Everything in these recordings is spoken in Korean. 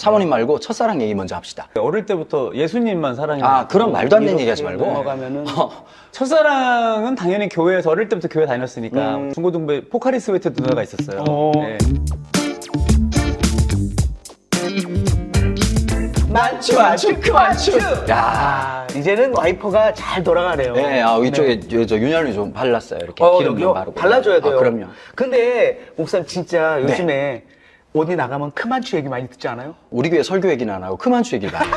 사모님 말고 첫사랑 얘기 먼저 합시다. 어릴 때부터 예수님만 사랑해. 아, 그런 말도 안 되는 얘기 하지 말고. 넘어가면은 첫사랑은 당연히 교회에서 어릴 때부터 교회 다녔으니까 중고등부에 포카리스 웨트 누나가 있었어요. 네. 만추 크만추. 야, 이제는 와이퍼가 잘 돌아가네요. 네, 이쪽에 저 윤활유 좀 발랐어요. 이렇게 기름 좀 여기요? 바르고. 발라줘야 돼요. 그럼요. 근데 목사님 진짜 요즘에 어디 나가면 크만추 얘기 많이 듣지 않아요? 우리 교회 설교 얘기는 안 하고 크만추 얘기를 많이 해요.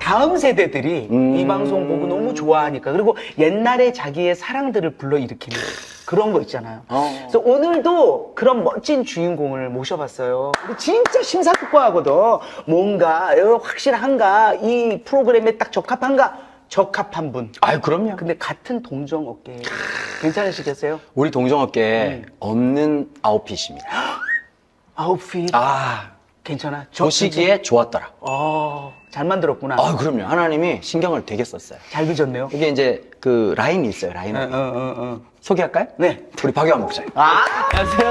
다음 세대들이 이 방송 보고 너무 좋아하니까, 그리고 옛날에 자기의 사랑들을 불러일으키는 그런 거 있잖아요. 그래서 오늘도 그런 멋진 주인공을 모셔봤어요. 근데 진짜 심사숙고하거든. 뭔가 확실한가, 이 프로그램에 딱 적합한가, 적합한 분. 아유, 그럼요. 근데 같은 동정업계 괜찮으시겠어요? 우리 동정업계에 없는 아웃핏입니다. 아웃핏 아, 괜찮아? 보시기에 좋았더라. 잘 만들었구나. 아, 그럼요. 하나님이 신경을 되게 썼어요. 잘 빚었네요. 이게 이제 그 라인이 있어요. 라인. 소개할까요? 네. 우리 박유한 목사님. 안녕하세요.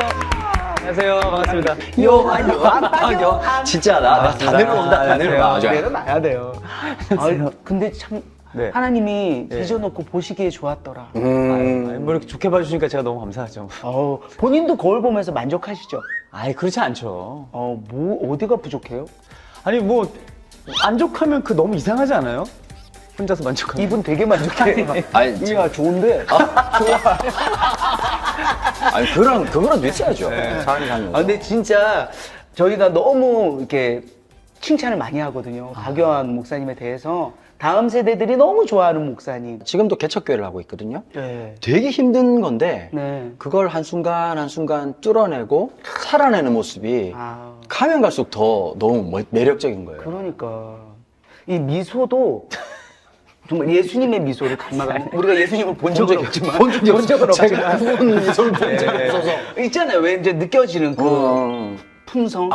안녕하세요. 반갑습니다. 요한 진짜 다 내려온다. 다 내려와. 아주. 내려놔야 돼요. 근데 참 네. 하나님이 빚어놓고 보시기에 좋았더라. 아니, 뭐 이렇게 좋게 봐주시니까 제가 너무 감사하죠. 본인도 거울 보면서 만족하시죠? 아이, 그렇지 않죠. 뭐 어디가 부족해요? 아니, 뭐, 만족하면 그 너무 이상하지 않아요? 혼자서 만족하면. 이분 되게 만족해. 아니, 이야 좋은데. 아니, 그거라도 있어야죠. 사람이 살면서. 근데 진짜 저희가 너무 이렇게 칭찬을 많이 하거든요. 박유한 목사님에 대해서. 다음 세대들이 너무 좋아하는 목사님. 지금도 개척교회를 하고 있거든요. 네. 되게 힘든 건데 네. 그걸 한순간 한순간 뚫어내고 살아내는 모습이 아, 가면 갈수록 더 너무 매력적인 거예요. 그러니까 이 미소도 정말 예수님의 미소를 닮아가는. 우리가 예수님을 본 적은 없지만 본 적은 없지만 없지만 그분 미소를 본 적이 네. 없어서. 있잖아요. 왜 이제 느껴지는 그 품성,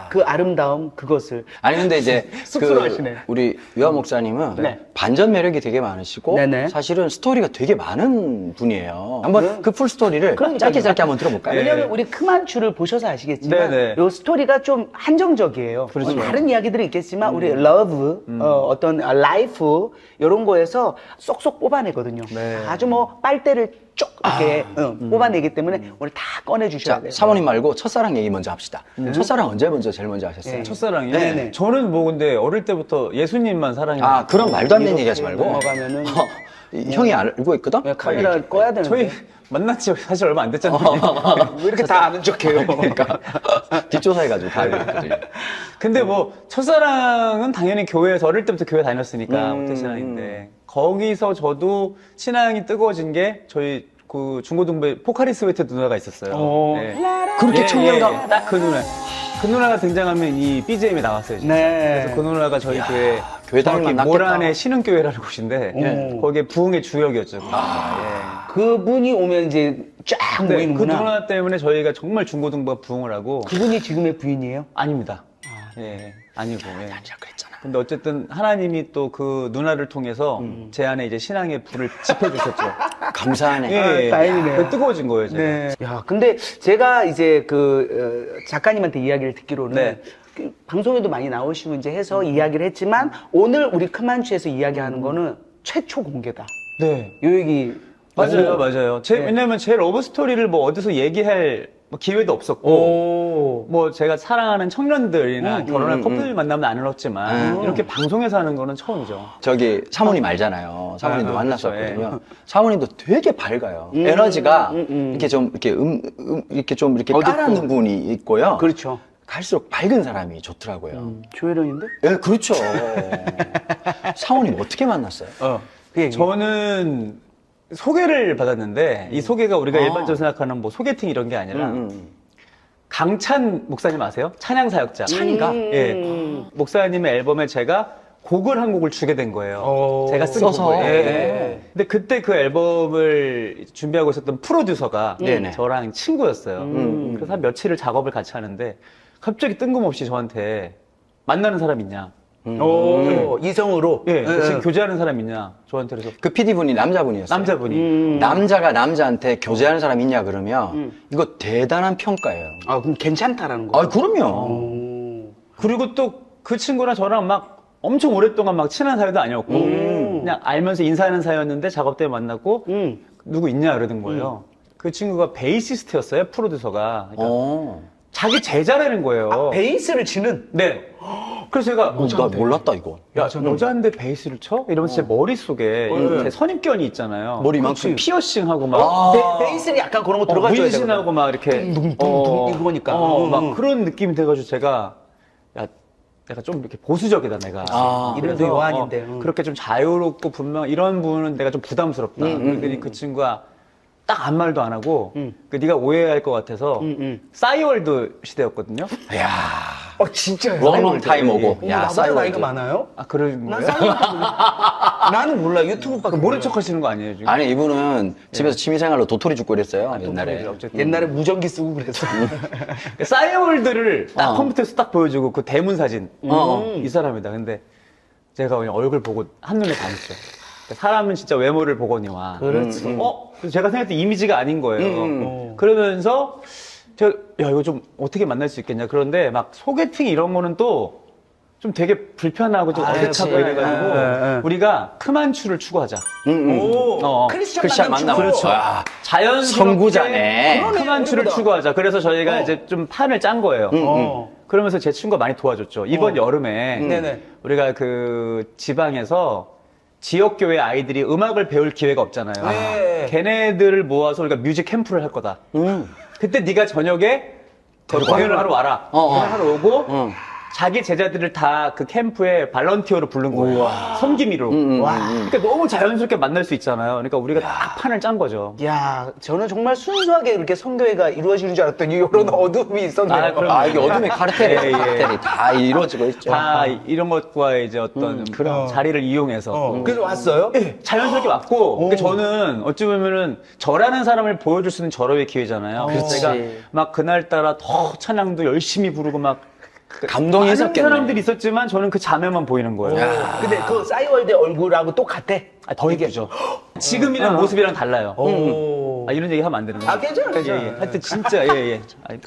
그 아름다움, 그것을. 아니 근데 이제 쑥스러워하시네. 우리 유아 목사님은 네. 반전 매력이 되게 많으시고 네네. 사실은 스토리가 되게 많은 분이에요. 한번 그 풀 스토리를 그러니까요. 짧게 한번 들어볼까요? 왜냐면 우리 크만추를 보셔서 아시겠지만 네네. 요 스토리가 좀 한정적이에요. 그렇죠. 다른 이야기들이 있겠지만 우리 러브, 어떤 라이프 이런 거에서 쏙쏙 뽑아내거든요. 네. 아주 뭐 빨대를 쭉 이렇게 뽑아내기 때문에 오늘 다 꺼내주셔야 자, 돼요. 사모님 말고 첫사랑 얘기 먼저 합시다. 첫사랑 언제 제일 먼저 하셨어요? 네. 첫사랑이요? 네네. 저는 뭐 근데 어릴 때부터 예수님만 사랑해. 아, 그런 말도 안 되는 얘기 하지 이렇게 말고. 넘어가면은 형이 알고 있거든? 네, 카메라 꺼야 되는데. 저희 만난 지 사실 얼마 안 됐잖아요. 왜 이렇게 다 아는 척해요? 그러니까 뒷조사해가지고 다 알고 있거든요. 근데 뭐 첫사랑은 당연히 교회에서 어릴 때부터 교회 다녔으니까 모태 신앙인데 거기서 저도 신앙이 뜨거워진 게 저희 그 중고등부에 포카리스 웨트 누나가 있었어요. 네. 그렇게 청년감. 딱 그 누나. 그 누나가 등장하면 이 BGM이 나왔어요. 진짜. 네. 그래서 그 누나가 저희 교회 교회 정확히 다니면 낫겠다. 모란의 신흥교회라는 곳인데 거기에 부흥의 주역이었죠. 그분이 오면 이제 쫙 네, 그 모이는구나. 누나 때문에 저희가 정말 중고등부가 부흥을 하고 그분이 지금의 부인이에요? 아닙니다. 예, 아니고. 예. 그랬잖아. 근데 어쨌든 하나님이 또 그 누나를 통해서 제 안에 이제 신앙의 불을 지펴주셨죠. 감사하네. 예, 다행이네요. 그래서 뜨거워진 거예요, 제가. 네. 야, 근데 제가 이제 작가님한테 이야기를 듣기로는 네. 그 방송에도 많이 나오시고 이제 해서 이야기를 했지만 오늘 우리 크만추에서 이야기하는 거는 최초 공개다. 네. 요 얘기. 맞아요, 맞아요. 왜냐면 제 러브 스토리를 뭐 어디서 얘기할 뭐 기회도 없었고, 뭐 제가 사랑하는 청년들이나 결혼할 커플 만나면 안 흘렀지만, 이렇게 방송에서 하는 거는 처음이죠. 저기 사모님 알잖아요. 사모님도 아, 만났었거든요. 사모님도 되게 밝아요. 에너지가 이렇게 좀 이렇게 좀 이렇게 깔아놓은 분이 있고요. 그렇죠. 갈수록 밝은 사람이 좋더라고요. 조혜련인데? 예, 그렇죠. 사모님 어떻게 만났어요? 그 얘기. 저는 소개를 받았는데, 이 소개가 우리가 일반적으로 생각하는 뭐 소개팅 이런 게 아니라, 강찬 목사님 아세요? 찬양 사역자. 찬이가? 예. 목사님의 앨범에 제가 곡을 한 곡을 주게 된 거예요. 제가 쓴 써서? 곡을. 예. 네. 근데 그때 그 앨범을 준비하고 있었던 프로듀서가 네네. 저랑 친구였어요. 그래서 한 며칠을 작업을 같이 하는데 갑자기 뜬금없이 저한테 만나는 사람 있냐? 이성으로. 예. 지금 교제하는 사람 있냐? 저한테 그래서 그 PD분이 남자분이었어요. 남자분이. 남자가 남자한테 교제하는 사람 있냐 그러면 이거 대단한 평가예요. 아, 그럼 괜찮다라는 거. 아, 그럼요. 그리고 또 그 친구랑 저랑 막 엄청 오랫동안 막 친한 사이도 아니었고 그냥 알면서 인사하는 사이였는데 작업 때 만났고 누구 있냐 그러는 거예요. 그 친구가 베이시스트였어요, 프로듀서가. 그러니까 자기 제자라는 거예요. 베이스를 치는? 네. 그래서 제가 나 몰랐다 이거. 야, 여자인데 베이스를 쳐? 이러면서 제 머릿속에 제 선입견이 있잖아요. 머리만큼 피어싱하고 막 베이스는 약간 그런 거 들어가줘야 되거든. 문신하고 막 이렇게 둥둥둥 이거니까. 막 그런 느낌이 돼가지고 제가 야, 약간 좀 이렇게 보수적이다 내가. 이래도 그래서, 요한인데. 그렇게 좀 자유롭고 분명 이런 부분은 내가 좀 부담스럽다. 그랬더니 그 친구가 딱 아무 말도 안 하고 그 네가 오해할 것 같아서 싸이월드 시대였거든요. 이야. 진짜요? 롱롱 타임 오고. 야, 나보다 싸이월드. 나이가 많아요? 아 그런 난 거예요? 싸이월드 몰라. 나는 몰라. 유튜브밖에 모른 척 하시는 거 아니에요 지금? 아니 이분은 집에서 취미생활로 도토리 죽고 이랬어요 옛날에. 어쨌든 옛날에 무전기 쓰고 그랬어. 싸이월드를 딱 컴퓨터에서 딱 보여주고 그 대문 사진 이 사람이다. 근데 제가 그냥 얼굴 보고 한눈에 반했죠. 사람은 진짜 외모를 보거니와. 그렇지. 그래서 제가 생각했던 이미지가 아닌 거예요. 그러면서 제가 야 이거 좀 어떻게 만날 수 있겠냐. 그런데 막 소개팅 이런 거는 또 좀 되게 불편하고 좀 어색하고 이래가지고 우리가 크만추를 추구하자. 크리스찬 만나고. 그렇죠. 와, 자연스럽게 선구자네. 크만추를 그러다. 추구하자. 그래서 저희가 이제 좀 판을 짠 거예요. 그러면서 제 친구가 많이 도와줬죠. 이번 여름에 네네. 우리가 그 지방에서 지역교회 아이들이 음악을 배울 기회가 없잖아요. 네. 걔네들을 모아서 우리가 뮤직 캠프를 할 거다. 그때 네가 저녁에 공연을 하러 와라. 공연을 하러 오고 자기 제자들을 다 그 캠프에 발런티어로 부른 거예요. 섬김이로. 와. 그러니까 너무 자연스럽게 만날 수 있잖아요. 그러니까 우리가 딱 판을 짠 거죠. 야, 저는 정말 순수하게 이렇게 성교회가 이루어지는 줄 알았더니 이런 어둠이 있었네요. 그럼 이게 어둠의 카르텔이 예, 예. 카르텔이 다 이루어지고 있죠. 다 이런 것과 이제 어떤 자리를 이용해서 그래서 왔어요? 자연스럽게 왔고 근데 저는 어찌 보면은 저라는 사람을 보여줄 수 있는 절호의 기회잖아요. 그래서 그렇지. 제가 막 그날따라 더 찬양도 열심히 부르고 막 감동이 많은 있었겠네. 사람들이 있었지만 저는 그 자매만 보이는 거예요. 근데 그 싸이월드 얼굴하고 똑같대? 더 예쁘죠. 지금이랑 모습이랑 달라요. 이런 얘기 하면 안 되는 거예요. 괜찮아, 괜찮아. 예, 예. 하여튼 진짜 예.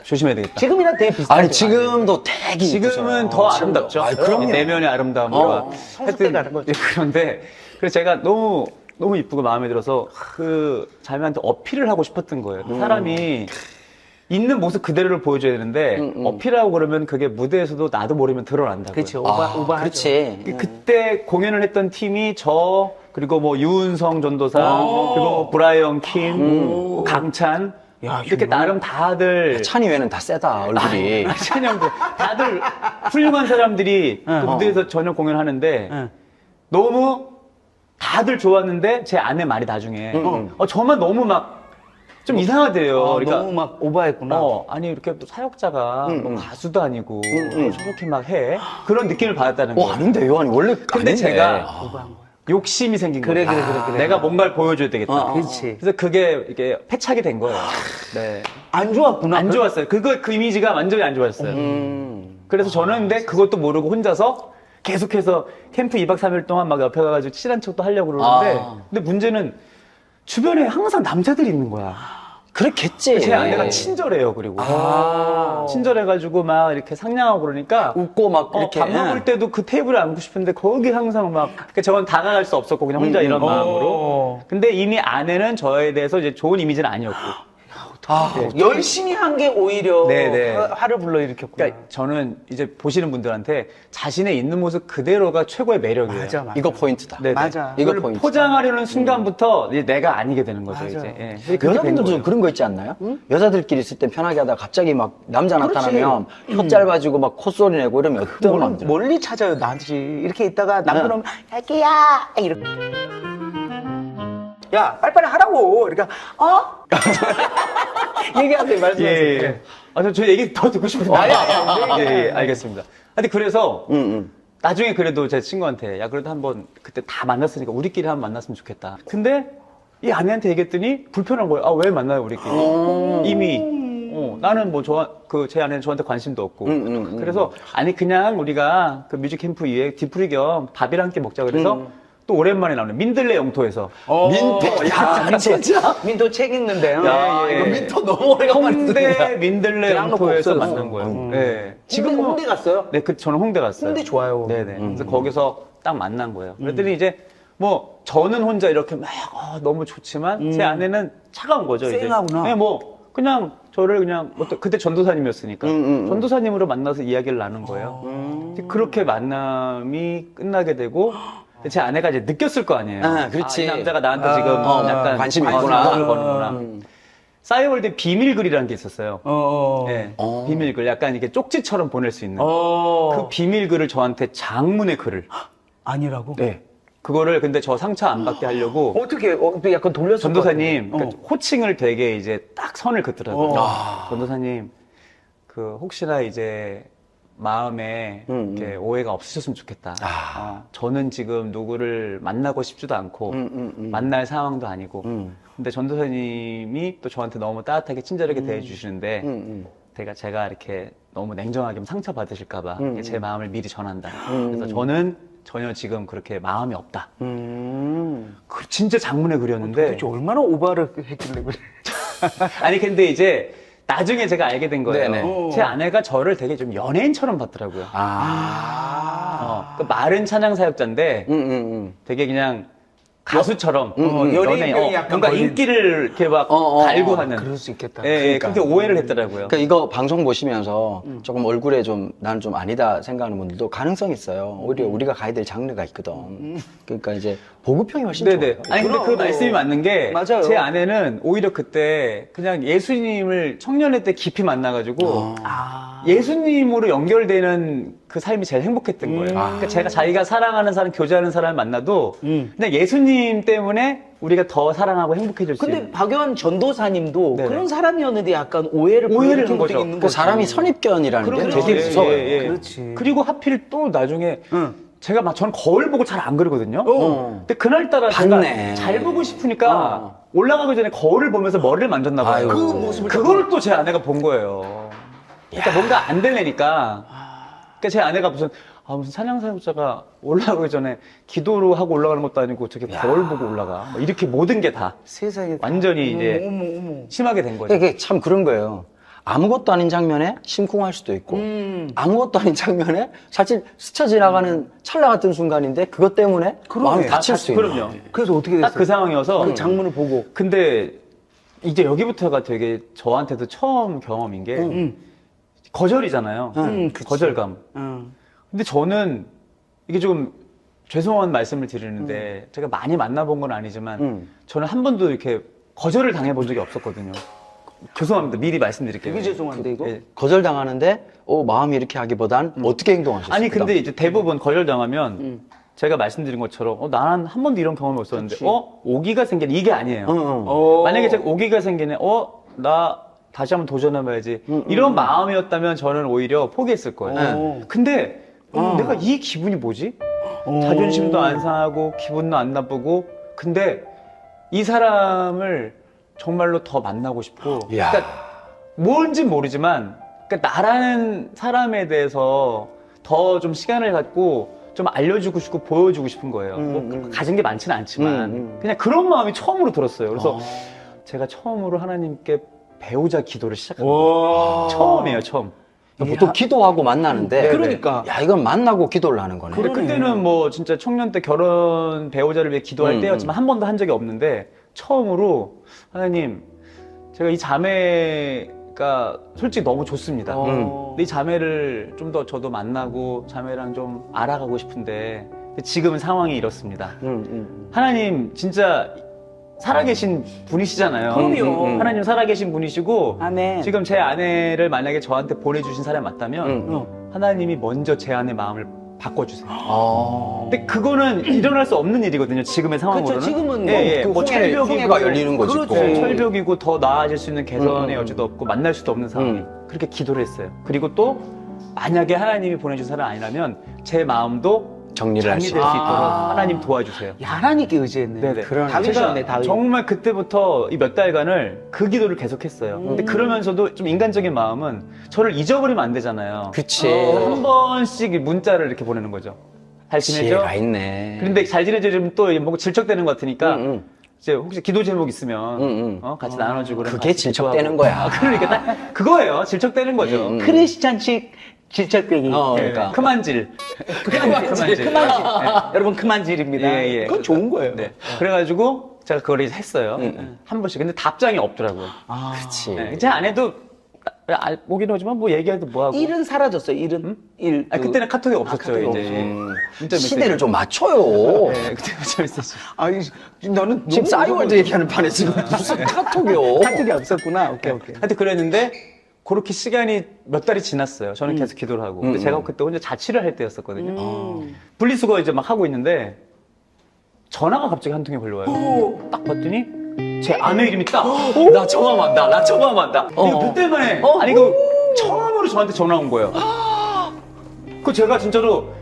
조심해야 되겠다. 지금이랑 되게 비슷해. 아니 지금도 되게 지금은 이쁘죠. 더 아름답죠. 그럼요. 내면의 아름다움과. 성숙해 가는 거죠. 그런데 그래서 제가 너무 이쁘고 마음에 들어서 그 자매한테 어필을 하고 싶었던 거예요. 사람이 있는 모습 그대로를 보여줘야 되는데 어필하고 그러면 그게 무대에서도 나도 모르면 드러난다고요. 그렇지, 오바하죠. 그렇지. 그때 공연을 했던 팀이 저 그리고 뭐 유은성 전도사 그리고 뭐 브라이언 킴, 강찬 이렇게 나름 다들 찬이 외에는 다 세다 얼굴이. 찬영도 다들 훌륭한 사람들이 그 무대에서 저녁 공연하는데 너무 다들 좋았는데 제 아내 말이 나중에 저만 너무 막 좀 이상하대요. 그러니까 너무 막 오바했구나. 아니 이렇게 또 사역자가 뭐 가수도 아니고 저렇게 막 해 그런 느낌을 받았다는 거예요. 아닌데 요한이 원래 근데 아닌데. 제가 오바한 거야. 욕심이 생긴 그래, 거예요. 그래. 내가 뭔가를 보여줘야 되겠다. 그렇지. 그래서 그게 이게 패착이 된 거예요. 네. 안 좋았구나. 안 좋았어요. 그 이미지가 완전히 안 좋았어요. 그래서 저는 근데 그것도 모르고 혼자서 계속해서 캠프 2박 3일 동안 막 옆에 가가지고 친한 척도 하려고 그러는데 근데 문제는 주변에 항상 남자들이 있는 거야. 그렇겠지. 제 아내가 친절해요. 그리고 친절해가지고 막 이렇게 상냥하고 그러니까 웃고 막 이렇게. 밥 먹을 때도 그 테이블에 앉고 싶은데 거기 항상 막 그러니까 저건 다가갈 수 없었고 그냥 혼자 이런 마음으로. 근데 이미 아내는 저에 대해서 이제 좋은 이미지는 아니었고. 열심히 한 게 오히려 네. 화를 불러일으켰구나. 그러니까 저는 이제 보시는 분들한테 자신의 있는 모습 그대로가 최고의 매력이에요. 맞아. 이거 포인트다. 네네. 맞아. 이거 이걸 포인트. 포장하려는 순간부터 이제 내가 아니게 되는 거죠. 맞아. 이제. 예. 그렇게 된 여자분들도 거예요. 그런 거 있지 않나요? 여자들끼리 있을 땐 편하게 하다가 갑자기 막 남자 나타나면 혀 짧아지고 막 콧소리 내고 이러면 어떤 마음들? 멀리 찾아요, 나지. 이렇게 있다가 남편 오면, 자기야! 이렇게. 야, 빨리빨리 하라고! 그러니까, 얘기하세요, 말씀하세요. 예. 저 얘기 더 듣고 싶은데. 예, 알겠습니다. 근데 그래서 나중에 그래도 제 친구한테 야 그래도 한번 그때 다 만났으니까 우리끼리 한번 만났으면 좋겠다. 근데 이 아내한테 얘기했더니 불편한 거예요. 왜 만나요 우리끼리? 이미 나는 뭐 제 아내는 저한테 관심도 없고. 그래서 아니 그냥 우리가 그 뮤직 캠프 이후에 뒤풀이 겸 밥이랑 함께 먹자 그래서 또 오랜만에 나오는 민들레 영토에서 민토, 야, 진짜. 민도 책 읽는데요. 야, 예, 이거 예. 민토 너무 오래간만에 홍대 듣는다. 민들레 대학로 영토에서 없어졌어. 만난 거예요. 음. 네. 지금 홍대 갔어요? 네, 저는 홍대 갔어요. 홍대 좋아요. 네네. 그래서 거기서 딱 만난 거예요. 그랬더니 이제 뭐 저는 혼자 이렇게 막 너무 좋지만 제 아내는 차가운 거죠. 이제. 쌩하구나. 네, 뭐 그냥 저를 그냥 그때 전도사님이었으니까 전도사님으로 만나서 이야기를 나눈 거예요. 이제 그렇게 만남이 끝나게 되고 제 아내가 이제 느꼈을 거 아니에요. 아, 그렇지. 이 남자가 나한테 지금 약간 관심이 있구나. 거는구나. 싸이월드 비밀글이라는 게 있었어요. 네, 어. 비밀글. 약간 이게 쪽지처럼 보낼 수 있는. 어. 그 비밀글을 저한테 장문의 글을. 아니라고? 네. 그거를 근데 저 상처 안 받게 하려고 어떻게, 약간 돌렸을 전도사님 것 같아. 그러니까 호칭을 되게 이제 딱 선을 긋더라고요. 어. 전도사님, 그 혹시나 이제 마음에 이렇게 오해가 없으셨으면 좋겠다. 저는 지금 누구를 만나고 싶지도 않고 만날 상황도 아니고. 근데 전도사님이 또 저한테 너무 따뜻하게 친절하게 대해주시는데 제가 이렇게 너무 냉정하게 상처 받으실까봐 제 마음을 미리 전한다. 그래서 저는 전혀 지금 그렇게 마음이 없다. 진짜 장문의 글이었는데. 도대체 얼마나 오바를 했길래 그래. 아니 근데 이제 나중에 제가 알게 된 거예요. 네네. 제 아내가 저를 되게 좀 연예인처럼 봤더라고요. 그 마른 찬양 사역자인데 되게 그냥 가수처럼 연예인병이 약간 뭔가 걸린- 인기를 이렇게 막 달고 하는. 그럴 수 있겠다. 예, 예, 그렇게 오해를 했더라고요. 그러니까 이거 방송 보시면서 조금 얼굴에 좀 나는 좀 아니다 생각하는 분들도 가능성 있어요. 오히려 우리가 가야 될 장르가 있거든. 그러니까 이제 보급형이 훨씬 네네. 좋아요. 아니 근데 그 그럼. 말씀이 맞는 게 맞아요. 제 아내는 오히려 그때 그냥 예수님을 청년회 때 깊이 만나가지고 예수님으로 연결되는 그 삶이 제일 행복했던 거예요. 그러니까 제가 자기가 사랑하는 사람, 교제하는 사람을 만나도 그냥 예수님 때문에 우리가 더 사랑하고 행복해질 수 근데 있는. 박연 전도사님도 네네. 그런 사람이었는데 약간 오해를 오해를 불러일으킨 한 거죠. 것도 있는 그 거지. 사람이 선입견이라는 게 그렇죠. 되게 예, 무서워요. 예, 예. 그렇지. 그리고 하필 또 나중에 제가 막 저는 거울 보고 잘 안 그러거든요. 어. 근데 그날따라 봤네. 제가 잘 보고 싶으니까 올라가기 전에 거울을 보면서 머리를 만졌나 봐요. 아이고. 그 모습을 그거를 또 제 아내가 본 거예요. 그러니까 뭔가 안 되려니까. 그러니까 제 아내가 무슨 찬양 사역자가 올라가기 전에 기도로 하고 올라가는 것도 아니고 어떻게 거울 보고 올라가. 뭐 이렇게 모든 게 다 세상에 완전히 이제 어머. 심하게 된 거죠. 이게 참 그런 거예요. 아무것도 아닌 장면에 심쿵할 수도 있고 아무것도 아닌 장면에 사실 스쳐 지나가는 찰나 같은 순간인데 그것 때문에 마음이 다칠 수 있는 그럼요. 그래서 어떻게 됐어요? 딱 그 상황이어서 그 장문을 보고 근데 이제 여기부터가 되게 저한테도 처음 경험인 게 거절이잖아요. 그치. 거절감. 응. 근데 저는 이게 좀 죄송한 말씀을 드리는데 제가 많이 만나본 건 아니지만 저는 한 번도 이렇게 거절을 당해본 적이 없었거든요. 죄송합니다. 미리 말씀드릴게요. 되게 죄송한데 이거? 예. 거절당하는데 마음이 이렇게 하기보단 어떻게 행동하셨어요? 아니 근데 이제 대부분 거절당하면 제가 말씀드린 것처럼 나는 한 번도 이런 경험이 없었는데 오기가 생기는 이게 아니에요. 만약에 제가 오기가 생기네 나 다시 한번 도전해봐야지 이런 마음이었다면 저는 오히려 포기했을 거예요. 근데 내가 이 기분이 뭐지? 자존심도 안 상하고 기분도 안 나쁘고 근데 이 사람을 정말로 더 만나고 싶고 이야. 그러니까 뭔지 모르지만 그러니까 나라는 사람에 대해서 더 좀 시간을 갖고 좀 알려주고 싶고 보여주고 싶은 거예요. 뭐 가진 게 많지는 않지만 그냥 그런 마음이 처음으로 들었어요. 그래서 제가 처음으로 하나님께 배우자 기도를 시작한 거예요. 처음이에요, 처음. 보통 기도하고 만나는데 네, 그러니까. 야 이건 만나고 기도를 하는 거네. 근데 그때는 뭐 진짜 청년 때 결혼 배우자를 위해 기도할 때였지만 한 번도 한 적이 없는데 처음으로 하나님 제가 이 자매가 솔직히 너무 좋습니다. 근데 이 자매를 좀 더 저도 만나고 자매랑 좀 알아가고 싶은데 지금은 상황이 이렇습니다. 하나님 진짜 살아계신 분이시잖아요. 그럼요. 하나님 살아계신 분이시고 아멘. 지금 제 아내를 만약에 저한테 보내주신 사람이 맞다면 하나님이 먼저 제 아내 마음을 바꿔주세요. 근데 그거는 일어날 수 없는 일이거든요. 지금의 상황으로는. 그렇죠. 지금은 그 뭐 홍해가 열리는 거지. 그렇죠. 또. 철벽이고 더 나아질 수 있는 개선의 여지도 없고 만날 수도 없는 상황. 그렇게 기도를 했어요. 그리고 또 만약에 하나님이 보내준 사람 아니라면 제 마음도 정리를 할 수 정리될 수 있도록. 있도록 하나님 도와주세요. 야, 하나님께 의지했네. 네네. 다윗이었네, 다윗. 정말 그때부터 이 몇 달간을 그 기도를 계속했어요. 근데 그러면서도 좀 인간적인 마음은 저를 잊어버리면 안 되잖아요. 그치. 그래서 한 번씩 문자를 이렇게 보내는 거죠. 잘 지내죠? 지혜가 있네. 그런데 잘 지내주면 또 뭔가 질척대는 것 같으니까 응. 이제 혹시 기도 제목 있으면 응. 같이 나눠주고 그러면 그게 같이 질척대는 기도하고. 거야. 그러니까 딱 그거예요. 질척대는 거죠. 크리스찬식 질척대기. 그러니까. 크만질. 크만질. 여러분 크만질입니다. 예, 예. 그건 좋은 거예요. 네. 그래가지고 제가 그걸 이제 했어요. 한 번씩. 근데 답장이 없더라고요. 그렇지. 네. 제 아내도 오긴 오지만 뭐 얘기해도 뭐하고. 일은 사라졌어요. 일. 그때는 카톡이 없었죠. 카톡이 이제. 문자 메시지. 시대를 좀 맞춰요. 네, 그때 문자 메시지. 아니, 나는 지금 싸이월드 얘기하는 판에 지금 무슨 카톡이요? 카톡이 없었구나. 오케이. 하여튼 그랬는데 그렇게 시간이 몇 달이 지났어요. 저는 계속 기도를 하고. 근데 제가 그때 혼자 자취를 할 때였었거든요. 분리수거 이제 막 하고 있는데 전화가 갑자기 한 통이 걸려와요. 딱 봤더니 제 아내 이름이 딱. 나 정함한다. 나 정함한다. 이거 몇 달 만에 아니 이거 처음으로 저한테 전화 온 거예요. 그 제가 진짜로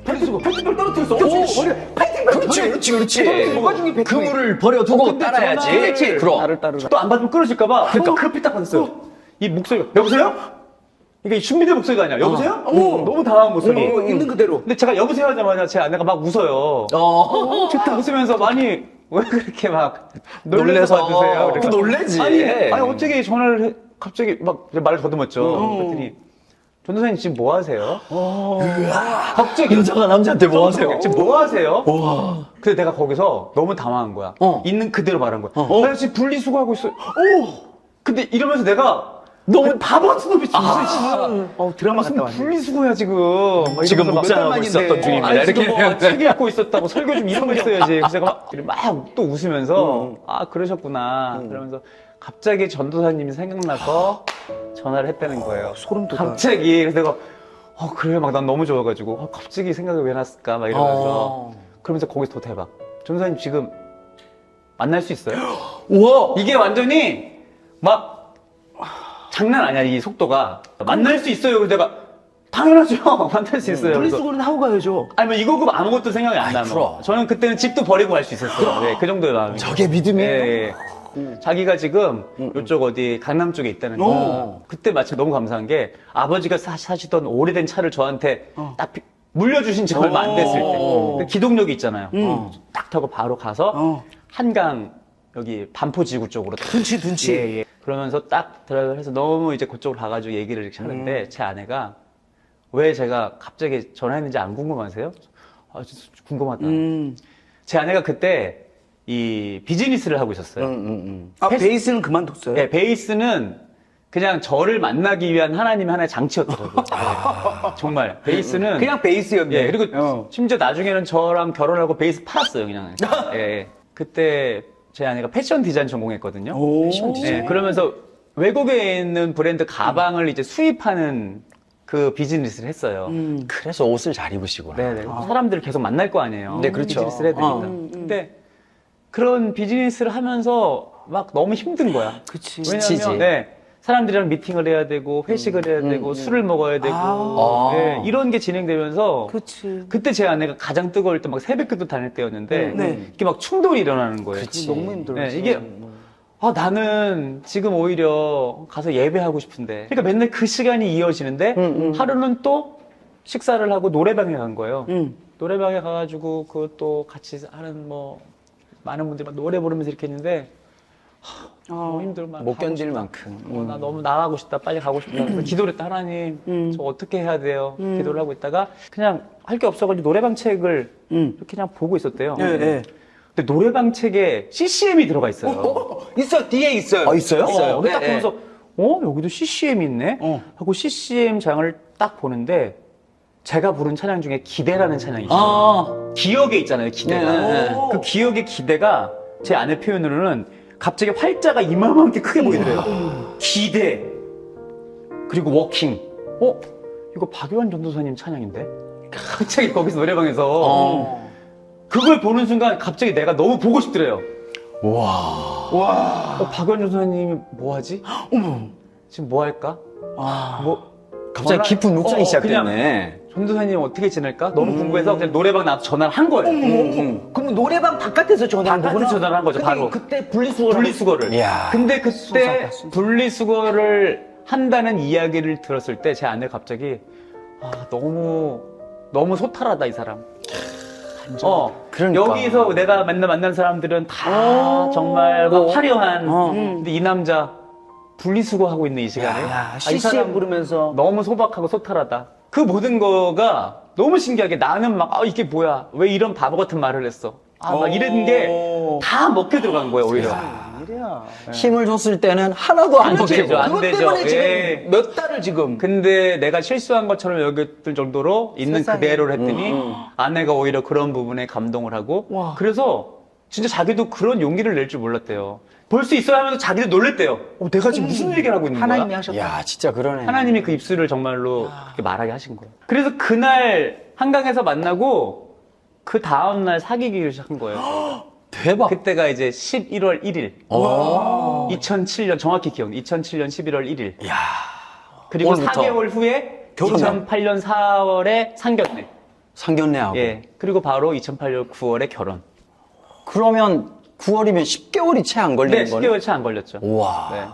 분리수거 페트병 떨어뜨렸어. 그렇지. 중에 그물을 버려두고 근데 따라야지. 전화를 그럼. 나를 따르라. 또 안 받으면 끊어질까봐 그러니까 급히 딱 받았어요. 이 목소리가 여보세요? 이게 준비된 목소리가 아니야. 여보세요? 너무 당황한 목소리. 있는 그대로. 근데 제가 여보세요 하자마자 제 아내가 막 웃어요. 좋다 웃으면서 많이 왜 그렇게 막 놀래서 받으세요? 그 놀래지. 아니 어떻게 전화를 해? 갑자기 막 말을 더듬었죠. 그랬더니 전도사님 지금 뭐 하세요? 갑자기 여자가 남자한테 뭐 하세요? 지금 뭐 하세요? 근데 내가 거기서 너무 당황한 거야. 있는 그대로 말한 거야. 나 지금 분리수거하고 있어요. 근데 이러면서 내가 너무 바보 같은 놈이 무슨 드라마 갔다 왔네. 분리수거야 지금. 막 지금 이러면서 막 묵상하고 몇 있었던 달만인데. 중입니다. 아니, 이렇게. 지금 뭐 책 읽고 있었다고 설교 좀 이런 거 있어야지. 그래서 제가 막 또 웃으면서 아 그러셨구나. 그러면서 갑자기 전도사님이 생각나서 전화를 했다는 거예요. 소름 돋아. 갑자기 그래서 내가 그래요. 막 난 너무 좋아가지고 갑자기 생각을 왜 났을까 막 이러면서 그러면서 거기서 더 대박. 전도사님 지금 만날 수 있어요? 우와. 이게 완전히 막 장난 아니야 이 속도가. 만날 수 있어요. 그래서 내가 당연하죠. 만날 수 있어요. 그래서 분리수거는 하고 가야죠. 아니 뭐 이거 그거 아무것도 생각이 안 나요. 그럼. 저는 그때는 집도 버리고 갈 수 있었어요. 네, 그 정도의 마음이. 저게 믿음이에요? 예, 예. 자기가 지금 이쪽 어디 강남 쪽에 있다는 거. 그때 마침 너무 감사한 게 아버지가 사시던 오래된 차를 저한테 딱 물려주신 지 얼마 안 됐을 때. 그 기동력이 있잖아요. 딱 타고 바로 가서 한강 여기 반포지구 쪽으로 딱. 둔치. 예, 예. 그러면서 딱 들어가서 해서 너무 이제 그쪽으로 가가지고 얘기를 이렇게 하는데 제 아내가 왜 제가 갑자기 전화했는지 안 궁금하세요? 아, 진짜 궁금하다. 제 아내가 그때 이 비즈니스를 하고 있었어요. 베이스는 그만뒀어요. 네, 베이스는 그냥 저를 만나기 위한 하나님의 하나의 장치였더라고요. 네, 정말. 베이스는. 그냥 베이스였네. 예, 그리고 심지어 나중에는 저랑 결혼하고 베이스 팔았어요, 그냥. 예, 예. 그때 제 아내가 패션 디자인 전공했거든요. 패션 디자인. 예, 그러면서 외국에 있는 브랜드 가방을 이제 수입하는 그 비즈니스를 했어요. 그래서 옷을 잘 입으시구나. 네네. 사람들을 계속 만날 거 아니에요. 네, 그렇죠. 비즈니스를 해야 되니까. 근데 그런 비즈니스를 하면서 막 너무 힘든 거야. 그치. 지치지. 왜냐면 네, 사람들이랑 미팅을 해야 되고 회식을 해야 되고 술을 먹어야 되고 네, 이런 게 진행되면서 그치. 그때 제 아내가 가장 뜨거울 때 막 새벽기도 다닐 때였는데 네. 이게 막 충돌이 일어나는 거예요. 너무 힘들었어. 네, 이게 나는 지금 오히려 가서 예배하고 싶은데. 그러니까 맨날 그 시간이 이어지는데 하루는 또 식사를 하고 노래방에 간 거예요. 노래방에 가가지고 그것도 같이 하는 뭐 많은 분들이 막 노래 부르면서 이렇게 했는데 너무 힘들어. 못 견딜 만큼. 나 너무 나가고 싶다. 빨리 가고 싶다. 그래서 기도를 했다. 하나님, 저 어떻게 해야 돼요? 기도를 하고 있다가 그냥 할 게 없어가지고 노래방 책을 이렇게 그냥 보고 있었대요. 네. 근데 노래방 책에 CCM이 들어가 있어요. 있어, 뒤에 있어요. 있어요? 딱 네, 보면서 여기도 CCM이 있네? 하고 CCM 장을 딱 보는데 제가 부른 찬양 중에 기대라는 찬양이 있어요. 기억에 있잖아요, 기대가. 네. 그 기억의 기대가 제 아내 표현으로는 갑자기 활자가 이만하게 크게 보이더래요. 기대. 그리고 워킹. 이거 박요한 전도사님 찬양인데? 갑자기 거기서 노래방에서 그걸 보는 순간 갑자기 내가 너무 보고 싶더래요. 와. 박요한 전도사님이 뭐 하지? 지금 뭐 할까? 갑자기 깊은 묵상이 시작됐네. 전도사님 어떻게 지낼까? 너무 궁금해서 그냥 노래방 나와서 전화를 한 거예요. 그럼 노래방 바깥에서 전화한 바깥에서 거구나? 전화를 한 거죠, 근데 바로. 그때 분리수거를. 이야. 근데 그때 분리수거를 한다는 이야기를 들었을 때 제 아내가 갑자기 너무 소탈하다 이 사람. 그러니까. 여기서 내가 맨날 만난 사람들은 다 정말 막 화려한. 근데 이 남자 분리수거하고 있는 이 시간에 야, 이 CCM 사람 부르면서. 너무 소박하고 소탈하다. 그 모든 거가 너무 신기하게 나는 막 이게 뭐야? 왜 이런 바보 같은 말을 했어? 막 이런 게 다 먹혀 들어간 거예요, 오히려. 이래야. 힘을 줬을 때는 하나도 안 그렇지. 먹히고. 안 그것 되죠. 때문에 지금 예. 몇 달을 지금. 근데 내가 실수한 것처럼 여겼을 정도로 있는 세상에. 그대로를 했더니 아내가 오히려 그런 부분에 감동을 하고 와. 그래서 진짜 자기도 그런 용기를 낼 줄 몰랐대요. 볼 수 있어야 하면서 자기도 놀랬대요. 내가 지금 무슨 얘기를 하고 있는 하나님이 거야? 하셨다. 야, 진짜 그러네. 하나님이 그 입술을 정말로 그렇게 말하게 하신 거예요. 그래서 그날 한강에서 만나고 그 다음날 사귀기를 시작한 거예요. 대박. 그때가 이제 11월 1일. 2007년, 정확히 기억, 2007년 11월 1일. 야. 그리고 오늘부터 4개월 후에 결혼. 2008년 4월에 상견례. 상견례하고. 예. 그리고 바로 2008년 9월에 결혼. 그러면 9월이면 10개월이 채 안 네, 걸리는 거네. 10개월 채 안 걸렸죠. 우와. 네.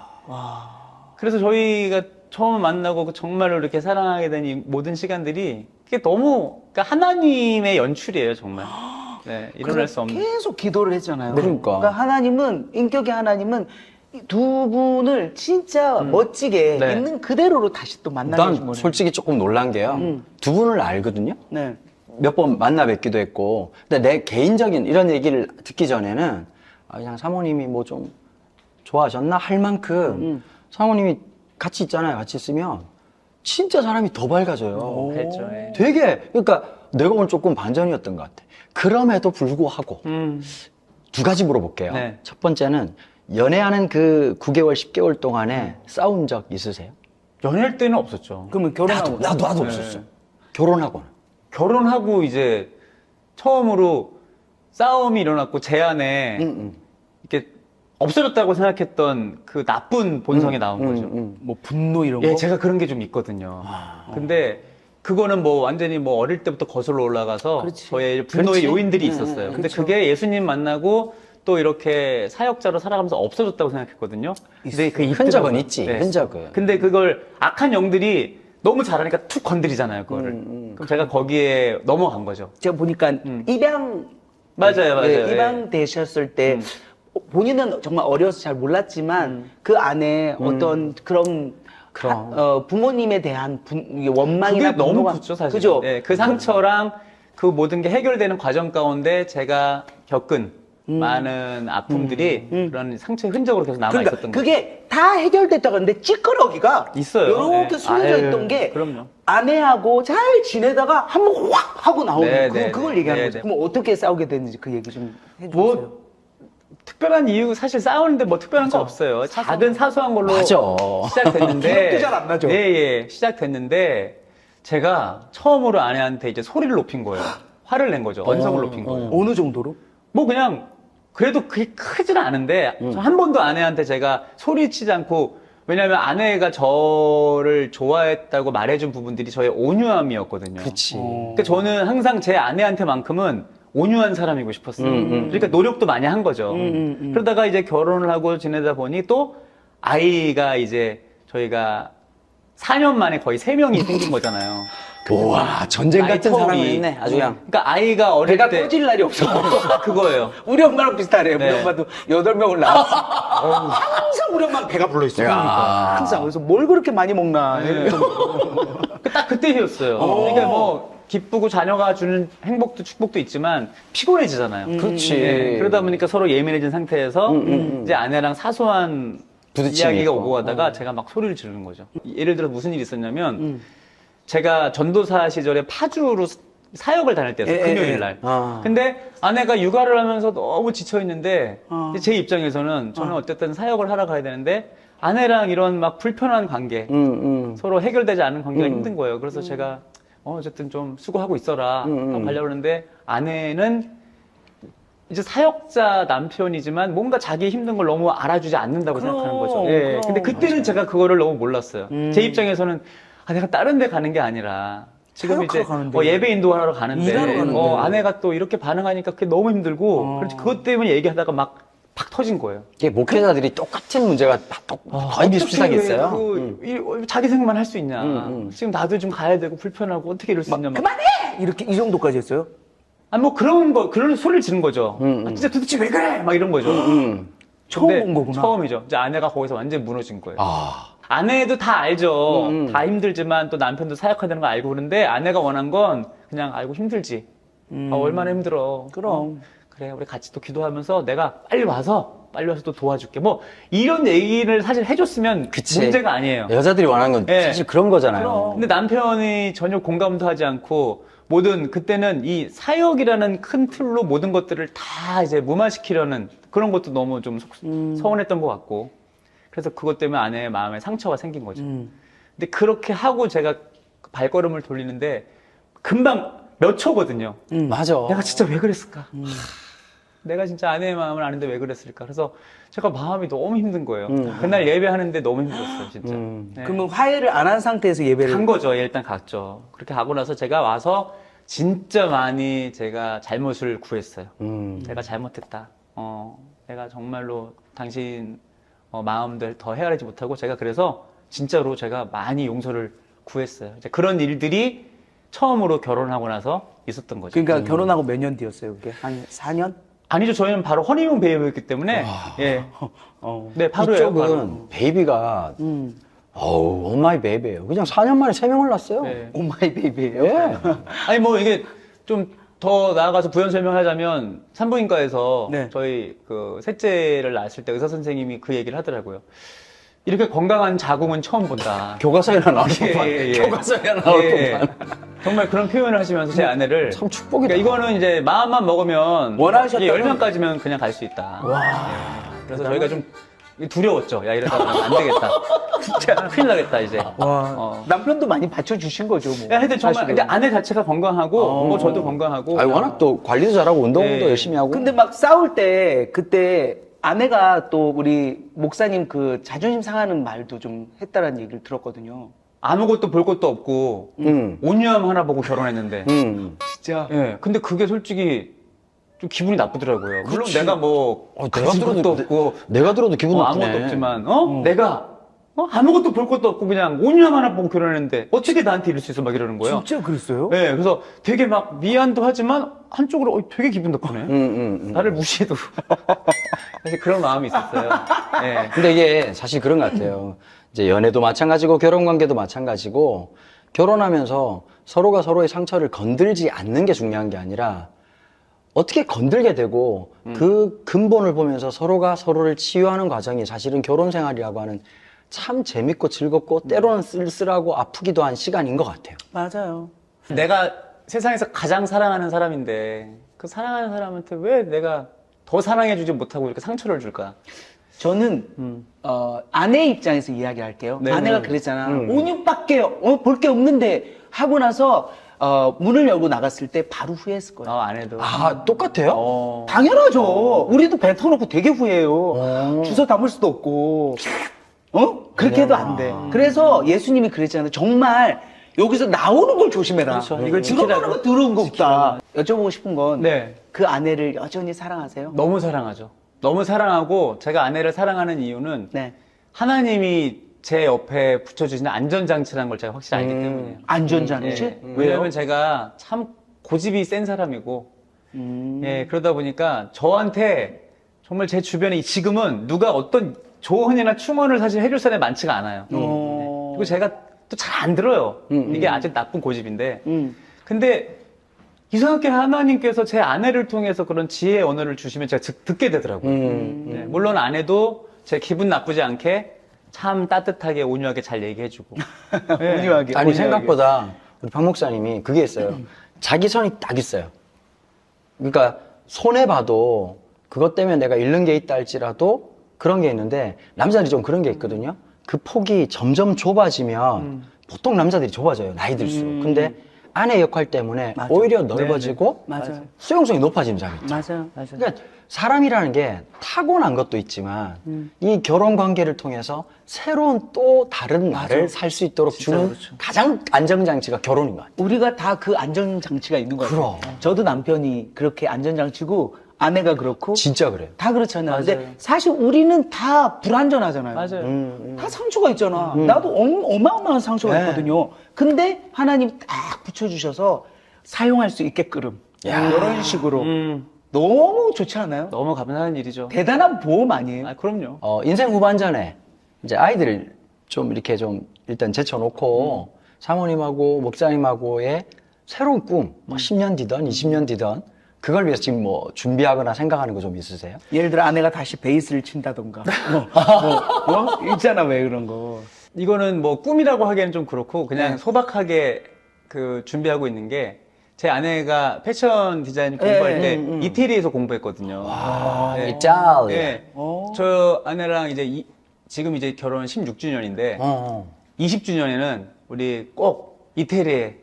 그래서 저희가 처음 만나고 정말로 이렇게 사랑하게 된 이 모든 시간들이 그게 너무 그러니까 하나님의 연출이에요, 정말. 네, 일어날 수 없는. 계속 기도를 했잖아요. 그러니까. 하나님은, 인격의 하나님은 이두 분을 진짜 멋지게 네. 있는 그대로로 다시 또 만나게 해준 난 거예요. 솔직히 조금 놀란 게요. 두 분을 알거든요. 네. 몇 번 만나 뵙기도 했고. 근데 내 개인적인 이런 얘기를 듣기 전에는 그냥 사모님이 뭐 좀 좋아하셨나 할 만큼 사모님이 같이 있잖아요. 같이 있으면 진짜 사람이 더 밝아져요. 그랬죠. 예. 되게 그러니까 내가 오늘 조금 반전이었던 것 같아. 그럼에도 불구하고 두 가지 물어볼게요. 네. 첫 번째는 연애하는 그 9개월, 10개월 동안에 싸운 적 있으세요? 연애할 때는 없었죠. 그러면 결혼하고. 나도 네. 없었어. 결혼하고는. 결혼하고 이제 처음으로 싸움이 일어났고 제 안에 이렇게 없어졌다고 생각했던 그 나쁜 본성이 나온 거죠. 뭐 분노 이런 예, 거. 제가 그런 게 좀 있거든요. 근데 그거는 뭐 완전히 뭐 어릴 때부터 거슬러 올라가서 그렇지. 저의 분노의 그렇지. 요인들이 있었어요. 근데 그게 예수님 만나고 또 이렇게 사역자로 살아가면서 없어졌다고 생각했거든요. 근데 그 흔적은 있지, 흔적은. 근데 그걸 악한 영들이 너무 잘하니까 툭 건드리잖아요, 그거를. 그럼 제가 거기에 넘어간 거죠. 제가 보니까 입양 맞아요, 맞아요. 예, 입양 되셨을 때 본인은 정말 어려서 잘 몰랐지만 그 안에 어떤 그런 부모님에 대한 원망이나 그게 너무 분노가 컸죠, 사실. 그죠? 네, 그 상처랑 그 모든 게 해결되는 과정 가운데 제가 겪은 많은 아픔들이 그런 상처의 흔적으로 계속 남아 그러니까 있었던 거죠. 그게 다 해결됐다고 하는데 찌끄러기가 있어요. 이렇게 네. 숨겨져 아유, 있던 게 그럼요. 아내하고 잘 지내다가 한번 확 하고 나오는 네, 그걸, 네, 그걸 네, 얘기하는 네, 거죠. 네. 그럼 어떻게 싸우게 됐는지 그 얘기 좀 해주세요. 뭐 특별한 이유 사실 싸우는데 뭐 특별한 거 없어요. 작은 사소한 걸로 맞아. 시작됐는데 기억도 잘안 나죠? 예, 예. 시작됐는데 제가 처음으로 아내한테 이제 소리를 높인 거예요. 화를 낸 거죠. 언성을 높인 거예요. 어느 정도로? 뭐 그냥 그래도 그게 크지는 않은데 한 번도 아내한테 제가 소리치지 않고 왜냐하면 아내가 저를 좋아했다고 말해준 부분들이 저의 온유함이었거든요. 그치. 그러니까 저는 항상 제 아내한테만큼은 온유한 사람이고 싶었어요. 그러니까 노력도 많이 한 거죠. 그러다가 이제 결혼을 하고 지내다 보니 또 아이가 이제 저희가 4년 만에 거의 3명이 생긴 거잖아요. 와, 전쟁 같은 나이 사람이 터울이. 있네. 아주 그냥. 그러니까 아이가 어릴 배가 때 꺼질 날이 없어. 그거예요. 우리 엄마랑 비슷하네요. 네. 우리 엄마도 8명을 낳았어. 항상 우리 엄마는 배가 불러있어요. 야. 항상. 그래서 뭘 그렇게 많이 먹나. 네. 딱 그때였어요. 그러니까 뭐 기쁘고 자녀가 주는 행복도 축복도 있지만 피곤해지잖아요. 그렇지. 네. 그러다 보니까 서로 예민해진 상태에서 이제 아내랑 사소한 부딪힘이 이야기가 있고. 오고 가다가 제가 막 소리를 지르는 거죠. 예를 들어 무슨 일이 있었냐면 제가 전도사 시절에 파주로 사역을 다닐 때였어요. 금요일 날. 아. 근데 아내가 육아를 하면서 너무 지쳐 있는데 제 입장에서는 저는 어쨌든 사역을 하러 가야 되는데 아내랑 이런 막 불편한 관계 서로 해결되지 않은 관계가 힘든 거예요. 그래서 제가 어쨌든 좀 수고하고 있어라 하고 가려고 하는데 아내는 이제 사역자 남편이지만 뭔가 자기 힘든 걸 너무 알아주지 않는다고 생각하는 거죠. 예. 근데 그때는 제가 그거를 너무 몰랐어요. 제 입장에서는 내가 다른 데 가는 게 아니라 지금 이제 사역하러 가는데. 예배 인도하러 가는데 일하러 가는데. 아내가 또 이렇게 반응하니까 그게 너무 힘들고 그래서 그것 때문에 얘기하다가 막 팍 터진 거예요. 이게 목회자들이 똑같은 문제가 거의 비슷하게 있어요. 자기 생각만 할 수 있냐. 지금 나도 좀 가야 되고 불편하고 어떻게 이럴 수 있냐. 막. 그만해! 이렇게 이 정도까지 했어요? 아, 뭐 그런 소리를 지른 거죠. 아, 진짜 도대체 왜 그래? 막 이런 거죠. 처음 근데 본 거구나. 처음이죠. 이제 아내가 거기서 완전히 무너진 거예요. 아, 아내도 다 알죠. 다 힘들지만 또 남편도 사역하는 거 알고 그런데 아내가 원한 건 그냥 알고 힘들지. 아, 얼마나 힘들어. 그럼. 그래, 우리 같이 또 기도하면서 내가 빨리 와서 또 도와줄게. 뭐 이런 얘기를 사실 해줬으면 그치. 문제가 아니에요. 여자들이 원하는 건 네. 사실 그런 거잖아요. 근데 남편이 전혀 공감도 하지 않고 그때는 이 사역이라는 큰 틀로 모든 것들을 다 이제 무마시키려는 그런 것도 너무 좀 서운했던 것 같고 그래서 그것 때문에 아내의 마음에 상처가 생긴 거죠. 근데 그렇게 하고 제가 발걸음을 돌리는데 금방 몇 초거든요. 맞아. 내가 진짜 왜 그랬을까? 내가 진짜 아내의 마음을 아는데 왜 그랬을까? 그래서 제가 마음이 너무 힘든 거예요. 그날 예배하는데 너무 힘들었어요, 진짜. 네. 그러면 화해를 안 한 상태에서 예배를 간 거죠. 일단 갔죠. 그렇게 가고 나서 제가 와서 진짜 많이 제가 잘못을 구했어요. 내가 잘못했다. 내가 정말로 당신 마음들 더 헤아리지 못하고 제가 그래서 진짜로 제가 많이 용서를 구했어요. 이제 그런 일들이 처음으로 결혼하고 나서 있었던 거죠. 그러니까 결혼하고 몇 년 뒤였어요, 그게? 한 4년? 아니죠. 저희는 바로 허니문 베이비였기 때문에 예. 네, 바로예요. 이쪽은 바로. 베이비가 어우, 오마이 베이비예요. 그냥 4년 만에 3명을 낳았어요. 네. 오마이 베이비예요? 예. 아니 뭐 이게 좀 더 나아가서 부연 설명하자면 산부인과에서 네. 저희 그 셋째를 낳았을 때 의사 선생님이 그 얘기를 하더라고요. 이렇게 건강한 자궁은 처음 본다. 교과서에나 나올 예, 법한. 예, 예. 교과서에나 나올 예. 법한. 정말 그런 표현을 하시면서 제 아내를 참 축복이다. 그러니까 이거는 이제 마음만 먹으면 원하셨다면- 10명까지면 그냥 갈 수 있다. 예. 그래서 저희가 좀 두려웠죠. 야 이러다가 안 되겠다. 진짜 큰일 나겠다 이제. 와. 남편도 많이 받쳐주신 거죠, 뭐. 야, 하여튼 정말 사실은. 근데 아내 자체가 건강하고 뭐 저도 건강하고 아니, 워낙 또 관리도 잘하고 운동도 네. 열심히 하고. 근데 막 싸울 때, 그때 아내가 또 우리 목사님 그 자존심 상하는 말도 좀 했다라는 얘기를 들었거든요. 아무것도 볼 것도 없고 온유함 하나 보고 결혼했는데 진짜. 예 근데 그게 솔직히 좀 기분이 나쁘더라고요. 물론 그치. 내가 뭐 내가 가진 들어도 것도 없고 내가 들어도 기분 나쁘네. 아무것도 없지만 내가 아무것도 볼 것도 없고 그냥 온유함 하나 보고 결혼했는데 어떻게 나한테 이럴 수 있어 막 이러는 거예요. 진짜 그랬어요? 예 그래서 되게 막 미안도 하지만 한쪽으로 되게 기분 나쁘네. 나를 무시해도 사실 그런 마음이 있었어요. 예. 근데 이게 사실 그런 것 같아요. 이제 연애도 마찬가지고 결혼 관계도 마찬가지고 결혼하면서 서로가 서로의 상처를 건들지 않는 게 중요한 게 아니라 어떻게 건들게 되고 그 근본을 보면서 서로가 서로를 치유하는 과정이 사실은 결혼 생활이라고 하는 참 재밌고 즐겁고 때로는 쓸쓸하고 아프기도 한 시간인 것 같아요. 맞아요. 내가 세상에서 가장 사랑하는 사람인데 그 사랑하는 사람한테 왜 내가 더 사랑해주지 못하고 이렇게 상처를 줄까? 저는 아내 입장에서 이야기할게요. 네. 아내가 그랬잖아. 온유밖에 볼 게 없는데 하고 나서 문을 열고 나갔을 때 바로 후회했을 거예요. 안 해도. 아, 똑같아요? 당연하죠. 우리도 배 터놓고 되게 후회해요. 주워 담을 수도 없고. 그렇게 해도 안 돼. 그래서 예수님이 그랬잖아요. 정말 여기서 나오는 걸 조심해라. 그렇죠. 이걸 들어가는 지키라고. 거 들어온 거 없다. 여쭤보고 싶은 건 그 네. 아내를 여전히 사랑하세요? 너무 사랑하죠. 너무 사랑하고 제가 아내를 사랑하는 이유는 네. 하나님이 제 옆에 붙여주시는 안전장치라는 걸 제가 확실히 알기 때문이에요. 안전장치? 예. 왜요? 왜냐면 제가 참 고집이 센 사람이고, 예, 그러다 보니까 저한테 정말 제 주변에 지금은 누가 어떤 조언이나 충언을 사실 해줄 사람이 많지가 않아요. 그리고 제가 또 잘 안 들어요. 이게 아주 나쁜 고집인데. 근데 이상하게 하나님께서 제 아내를 통해서 그런 지혜의 언어를 주시면 제가 듣게 되더라고요. 네, 물론 아내도 제 기분 나쁘지 않게 참 따뜻하게 온유하게 잘 얘기해주고. 네. 온유하게. 아니, 생각보다 우리 박 목사님이 그게 있어요. 자기 선이 딱 있어요. 그러니까 손해봐도 그것 때문에 내가 잃는 게 있다 할지라도 그런 게 있는데 남자들이 좀 그런 게 있거든요. 그 폭이 점점 좁아지면 보통 남자들이 좁아져요. 나이 들수록. 근데 아내 역할 때문에 맞아. 오히려 넓어지고 맞아요. 수용성이 높아지는 점이 있죠. 맞아요. 맞아요. 그러니까 사람이라는 게 타고난 것도 있지만 이 결혼 관계를 통해서 새로운 또 다른 나를 살 수 있도록 주는 그렇죠. 가장 안정장치가 결혼인 것 같아요. 우리가 다 그 안전장치가 있는 것 같아요. 그럼. 저도 남편이 그렇게 안전장치고 아내가 그렇고 진짜 그래요. 다 그렇잖아요. 근데 맞아요. 사실 우리는 다 불안전하잖아요. 맞아요. 다 상처가 있잖아. 나도 어마어마한 상처가 네. 있거든요. 근데 하나님 딱 붙여주셔서 사용할 수 있게끔 이런 식으로 너무 좋지 않아요? 너무 감사한 일이죠. 대단한 보험 아니에요? 아, 그럼요. 인생 후반전에 이제 아이들을 좀 이렇게 좀 일단 제쳐놓고 사모님하고 목사님하고의 새로운 꿈, 뭐 10년 뒤든 20년 뒤든 그걸 위해서 지금 뭐 준비하거나 생각하는 거 좀 있으세요? 예를 들어 아내가 다시 베이스를 친다던가 있잖아 왜 그런 거. 이거는 뭐 꿈이라고 하기에는 좀 그렇고 그냥 소박하게 그 준비하고 있는 게 제 아내가 패션 디자인 공부할 때 이태리에서 공부했거든요. 네. 이탈리아. 네. 저 아내랑 이제 지금 이제 결혼 16주년인데 20주년에는 우리 꼭 이태리에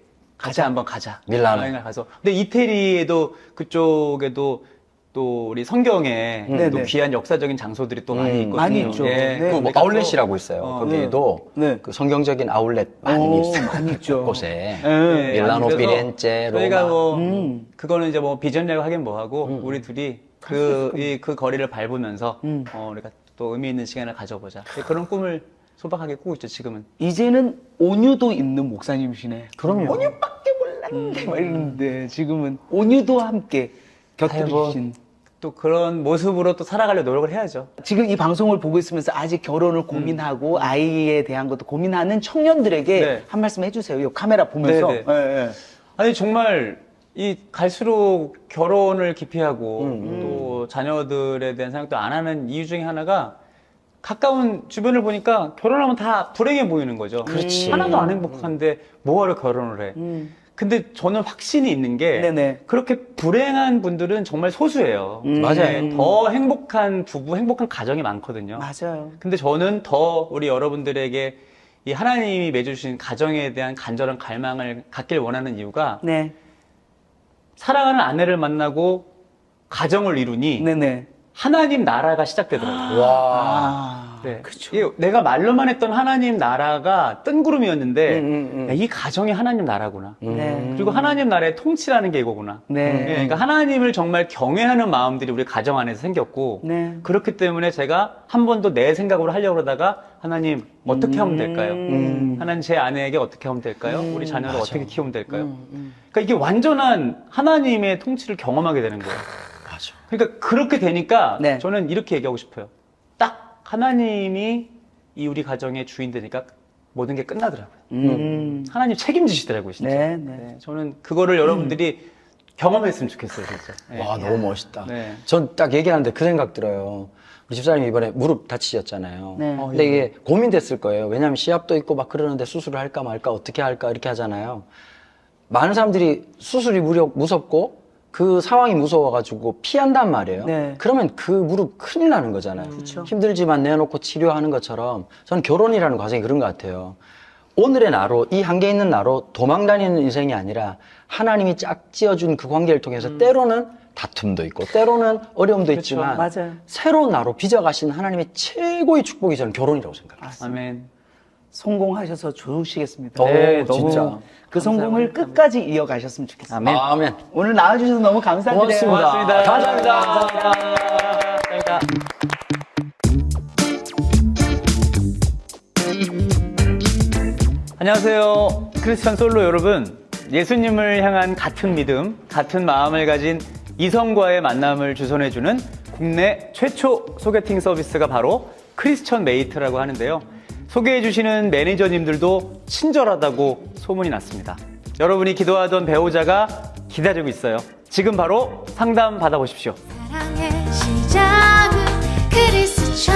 한번 가자. 밀라노. 여행을 가서. 근데 이태리에도 그쪽에도 또 우리 성경에 또 네네. 귀한 역사적인 장소들이 또 많이 있거든요. 많이 있죠. 네. 그 뭐 그러니까 아울렛이라고 있어요. 거기에도 네. 그 성경적인 아울렛 많이 있어요. 많이 있죠. 곳에. 네, 밀라노, 그래서 피렌체, 로마. 저희가 뭐 그거는 이제 뭐 비전이라고 하긴 뭐하고 우리 둘이 그 거리를 밟으면서 우리가 또 의미 있는 시간을 가져보자. 그런 꿈을 소박하게 꾸고 있죠 지금은. 이제는 온유도 있는 목사님이시네. 그럼요. 온유밖에 몰랐는데 막 이러는데 지금은 온유도 함께 곁들여 주신. 또 그런 모습으로 또 살아가려 노력을 해야죠. 지금 이 방송을 보고 있으면서 아직 결혼을 고민하고 아이에 대한 것도 고민하는 청년들에게 네. 한 말씀 해주세요. 이 카메라 보면서. 네, 네. 예, 예. 아니 정말 이 갈수록 결혼을 기피하고 또 자녀들에 대한 생각도 안 하는 이유 중에 하나가 가까운 주변을 보니까 결혼하면 다 불행해 보이는 거죠. 그렇지. 하나도 안 행복한데 뭐하러 결혼을 해. 근데 저는 확신이 있는 게 네네. 그렇게 불행한 분들은 정말 소수예요. 맞아요. 네, 더 행복한 부부, 행복한 가정이 많거든요. 맞아요. 근데 저는 더 우리 여러분들에게 이 하나님이 맺어주신 가정에 대한 간절한 갈망을 갖길 원하는 이유가 네. 사랑하는 아내를 만나고 가정을 이루니 네네. 하나님 나라가 시작되더라고요. 와. 아. 네. 그쵸. 이게 내가 말로만 했던 하나님 나라가 뜬구름이었는데 야, 이 가정이 하나님 나라구나. 네. 그리고 하나님 나라의 통치라는 게 이거구나. 네. 그러니까 하나님을 정말 경외하는 마음들이 우리 가정 안에서 생겼고 네. 그렇기 때문에 제가 한 번도 내 생각으로 하려고 그러다가 하나님 어떻게 하면 될까요? 하나님 제 아내에게 어떻게 하면 될까요? 우리 자녀를 어떻게 키우면 될까요? 그러니까 이게 완전한 하나님의 통치를 경험하게 되는 거예요. 맞아. 그러니까 그렇게 되니까 네. 저는 이렇게 얘기하고 싶어요. 딱 하나님이 이 우리 가정의 주인 되니까 모든 게 끝나더라고요. 하나님 책임지시더라고요, 진짜. 네, 네. 네, 저는 그거를 여러분들이 경험했으면 좋겠어요, 진짜. 네. 와, 너무 멋있다. 네. 전 딱 얘기하는데 그 생각 들어요. 우리 집사님이 이번에 무릎 다치셨잖아요. 네. 근데 이게 고민됐을 거예요. 왜냐하면 시합도 있고 막 그러는데 수술을 할까 말까 어떻게 할까 이렇게 하잖아요. 많은 사람들이 수술이 무섭고 그 상황이 무서워가지고 피한단 말이에요. 네. 그러면 그 무릎 큰일 나는 거잖아요. 힘들지만 내놓고 치료하는 것처럼 저는 결혼이라는 과정이 그런 것 같아요. 오늘의 나로, 이 한계 있는 나로 도망 다니는 인생이 아니라 하나님이 짝지어준 그 관계를 통해서 때로는 다툼도 있고 때로는 어려움도 있지만 맞아요. 새로운 나로 빚어가신 하나님의 최고의 축복이 저는 결혼이라고 생각해요. 아멘. 성공하셔서 좋으시겠습니다. 네, 너무 진짜. 그 성공을 끝까지 이어가셨으면 좋겠습니다. 아멘. 아멘. 오늘 나와주셔서 너무 감사드려요. 고맙습니다. 감사합니다. 감사합니다. 안녕하세요. 크리스천 솔로 여러분. 예수님을 향한 같은 믿음, 같은 마음을 가진 이성과의 만남을 주선해주는 국내 최초 소개팅 서비스가 바로 크리스천 메이트라고 하는데요. 소개해주시는 매니저님들도 친절하다고 소문이 났습니다. 여러분이 기도하던 배우자가 기다리고 있어요. 지금 바로 상담 받아보십시오. 사랑의 시작은 크리스천